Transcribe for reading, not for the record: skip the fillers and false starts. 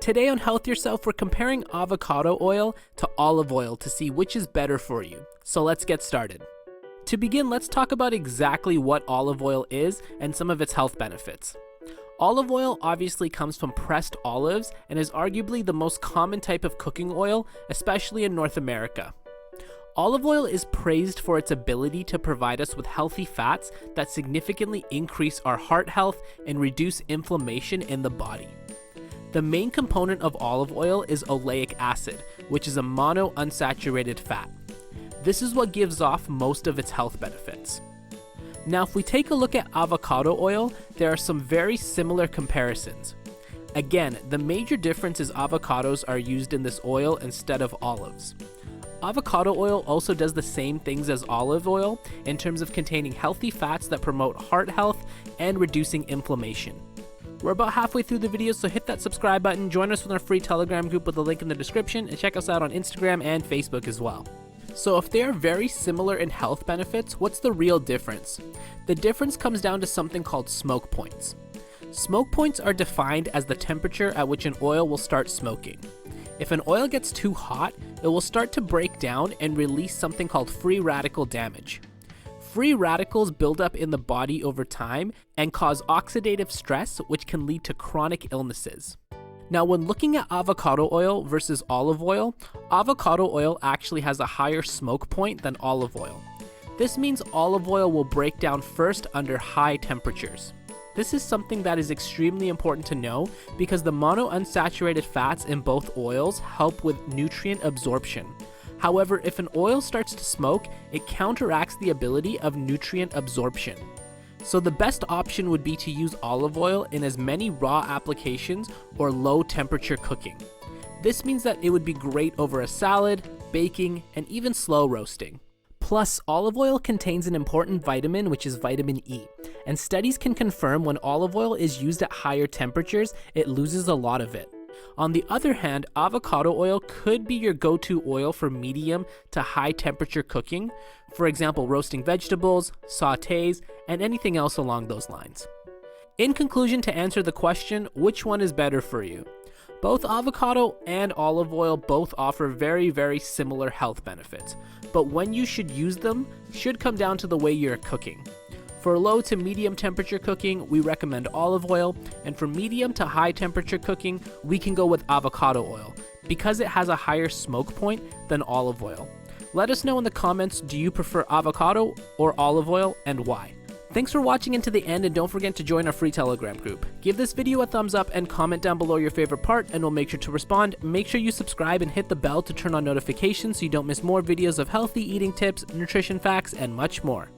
Today on Health Yourself, we're comparing avocado oil to olive oil to see which is better for you. So let's get started. To begin, let's talk about exactly what olive oil is and some of its health benefits. Olive oil obviously comes from pressed olives and is arguably the most common type of cooking oil, especially in North America. Olive oil is praised for its ability to provide us with healthy fats that significantly increase our heart health and reduce inflammation in the body. The main component of olive oil is oleic acid, which is a monounsaturated fat. This is what gives off most of its health benefits. Now, if we take a look at avocado oil, there are some very similar comparisons. Again, the major difference is avocados are used in this oil instead of olives. Avocado oil also does the same things as olive oil in terms of containing healthy fats that promote heart health and reducing inflammation. We're about halfway through the video, so hit that subscribe button, join us with our free Telegram group with a link in the description, and check us out on Instagram and Facebook as well. So if they are very similar in health benefits, what's the real difference? The difference comes down to something called smoke points. Smoke points are defined as the temperature at which an oil will start smoking. If an oil gets too hot, it will start to break down and release something called free radical damage. Free radicals build up in the body over time and cause oxidative stress, which can lead to chronic illnesses. Now, when looking at avocado oil versus olive oil, avocado oil actually has a higher smoke point than olive oil. This means olive oil will break down first under high temperatures. This is something that is extremely important to know because the monounsaturated fats in both oils help with nutrient absorption. However, if an oil starts to smoke, it counteracts the ability of nutrient absorption. So the best option would be to use olive oil in as many raw applications or low temperature cooking. This means that it would be great over a salad, baking, and even slow roasting. Plus, olive oil contains an important vitamin, which is vitamin E, and studies can confirm when olive oil is used at higher temperatures, it loses a lot of it. On the other hand, avocado oil could be your go-to oil for medium to high temperature cooking, for example, roasting vegetables, sautés, and anything else along those lines. In conclusion, to answer the question, which one is better for you? Both avocado and olive oil both offer very similar health benefits, but when you should use them should come down to the way you're cooking. For low to medium temperature cooking, we recommend olive oil, and for medium to high temperature cooking, we can go with avocado oil, because it has a higher smoke point than olive oil. Let us know in the comments, do you prefer avocado or olive oil, and why? Thanks for watching into the end, and don't forget to join our free Telegram group. Give this video a thumbs up and comment down below your favorite part, and we'll make sure to respond. Make sure you subscribe and hit the bell to turn on notifications so you don't miss more videos of healthy eating tips, nutrition facts, and much more.